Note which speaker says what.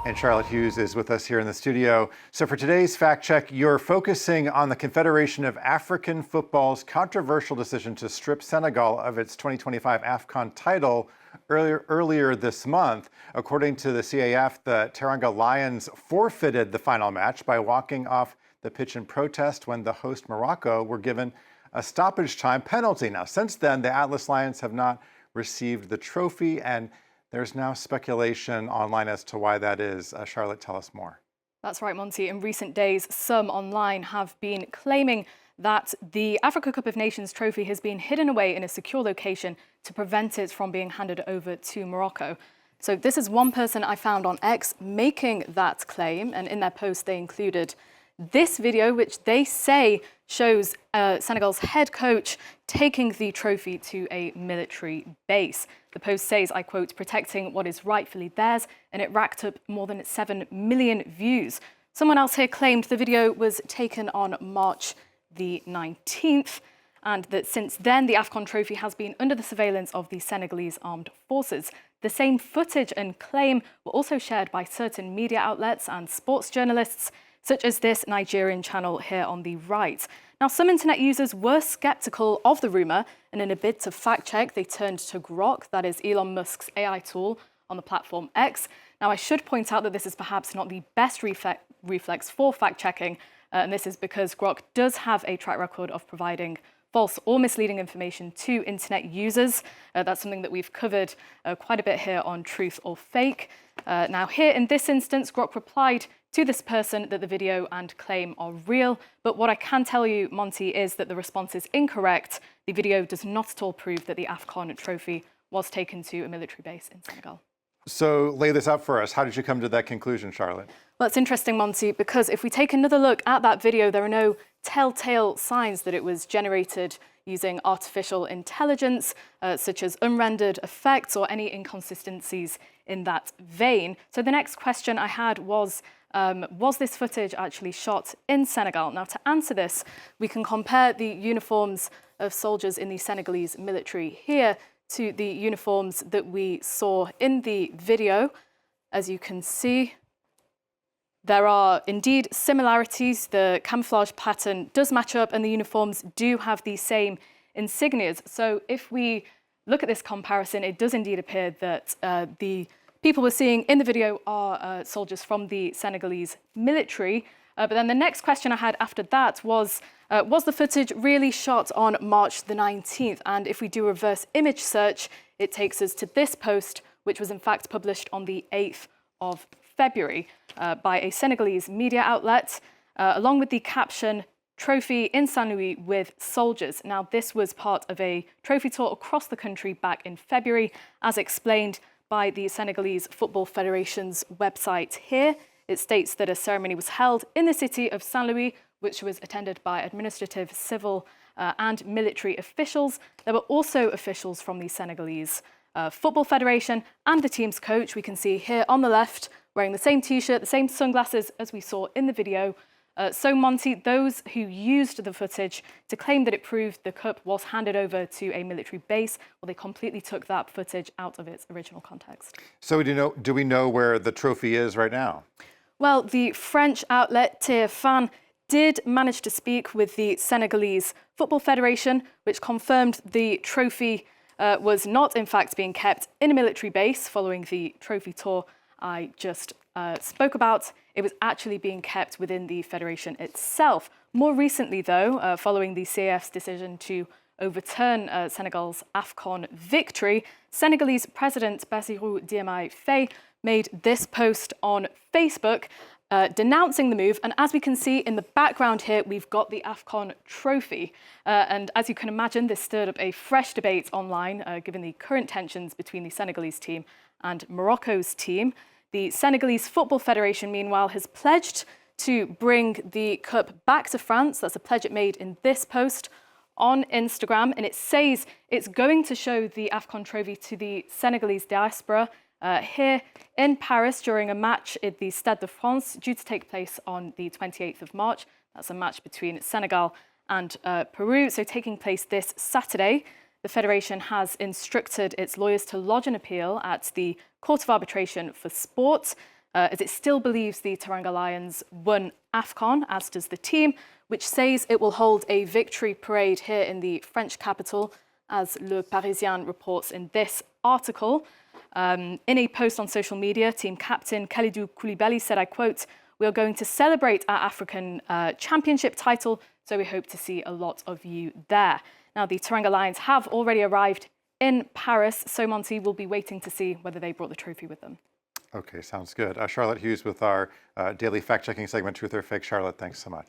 Speaker 1: And Charlotte Hughes is with us here in the studio. So for today's fact check, you're focusing on the Confederation of African Football's controversial decision to strip Senegal of its 2025 AFCON title earlier this month. According to the CAF, the Teranga Lions forfeited the final match by walking off the pitch in protest when the host Morocco were given a stoppage time penalty. Now, since then, the Atlas Lions have not received the trophy, and there's now speculation online as to why that is. Charlotte, tell us more.
Speaker 2: That's right, Monty. In recent days, some online have been claiming that the Africa Cup of Nations trophy has been hidden away in a secure location to prevent it from being handed over to Morocco. So this is one person I found on X making that claim, and in their post they included this video, which they say shows Senegal's head coach taking the trophy to a military base. The post says, I quote, "protecting what is rightfully theirs," and it racked up more than 7 million views. Someone else here claimed the video was taken on March the 19th, and that since then the AFCON trophy has been under the surveillance of the Senegalese armed forces. The same footage and claim were also shared by certain media outlets and sports journalists, such as this Nigerian channel here on the right. Now, some internet users were skeptical of the rumour, and in a bid to fact-check, they turned to Grok, that is Elon Musk's AI tool on the platform X. Now, I should point out that this is perhaps not the best reflex for fact-checking, and this is because Grok does have a track record of providing false or misleading information to internet users. That's something that we've covered quite a bit here on Truth or Fake. Now, here in this instance, Grok replied to this person that the video and claim are real. But what I can tell you, Monty, is that the response is incorrect. The video does not at all prove that the AFCON trophy was taken to a military base in Senegal.
Speaker 1: So lay this out for us. How did you come to that conclusion, Charlotte?
Speaker 2: Well, it's interesting, Monty, because if we take another look at that video, there are no telltale signs that it was generated using artificial intelligence, such as unrendered effects or any inconsistencies in that vein. So the next question I had was this footage actually shot in Senegal? Now, to answer this, we can compare the uniforms of soldiers in the Senegalese military here to the uniforms that we saw in the video. As you can see, there are indeed similarities. The camouflage pattern does match up and the uniforms do have the same insignias. So if we look at this comparison, it does indeed appear that the people we're seeing in the video are soldiers from the Senegalese military. But then the next question I had after that was the footage really shot on March the 19th? And if we do a reverse image search, it takes us to this post, which was in fact published on the 8th of February by a Senegalese media outlet, along with the caption, "Trophy in Saint Louis with soldiers." Now, this was part of a trophy tour across the country back in February, as explained by the Senegalese Football Federation's website here. It states that a ceremony was held in the city of Saint Louis, which was attended by administrative, civil and military officials. There were also officials from the Senegalese Football Federation and the team's coach. We can see here on the left wearing the same T-shirt, the same sunglasses as we saw in the video. So, Monty, those who used the footage to claim that it proved the cup was handed over to a military base, well, they completely took that footage out of its original context.
Speaker 1: So do we know where the trophy is right now?
Speaker 2: Well, the French outlet TF1 did manage to speak with the Senegalese Football Federation, which confirmed the trophy was not, in fact, being kept in a military base following the trophy tour I just spoke about. It was actually being kept within the federation itself. More recently, though, following the CAF's decision to overturn Senegal's AFCON victory, Senegalese President Bassirou Diomaye Faye made this post on Facebook denouncing the move. And as we can see in the background here, we've got the AFCON trophy. And as you can imagine, this stirred up a fresh debate online, given the current tensions between the Senegalese team and Morocco's team. The Senegalese Football Federation, meanwhile, has pledged to bring the cup back to France. That's a pledge it made in this post on Instagram. And it says it's going to show the AFCON trophy to the Senegalese diaspora here in Paris during a match at the Stade de France, due to take place on the 28th of March. That's a match between Senegal and Peru, so taking place this Saturday. The Federation has instructed its lawyers to lodge an appeal at the Court of Arbitration for Sport. as it still believes the Teranga Lions won AFCON, as does the team, which says it will hold a victory parade here in the French capital, as Le Parisien reports in this article. In a post on social media, team captain Kalidou Koulibaly said, I quote, "We are going to celebrate our African championship title, so we hope to see a lot of you there." Now, the Teranga Lions have already arrived in Paris, so Monty will be waiting to see whether they brought the trophy with them.
Speaker 1: Okay, sounds good. Charlotte Hughes with our daily fact-checking segment, Truth or Fake. Charlotte, thanks so much.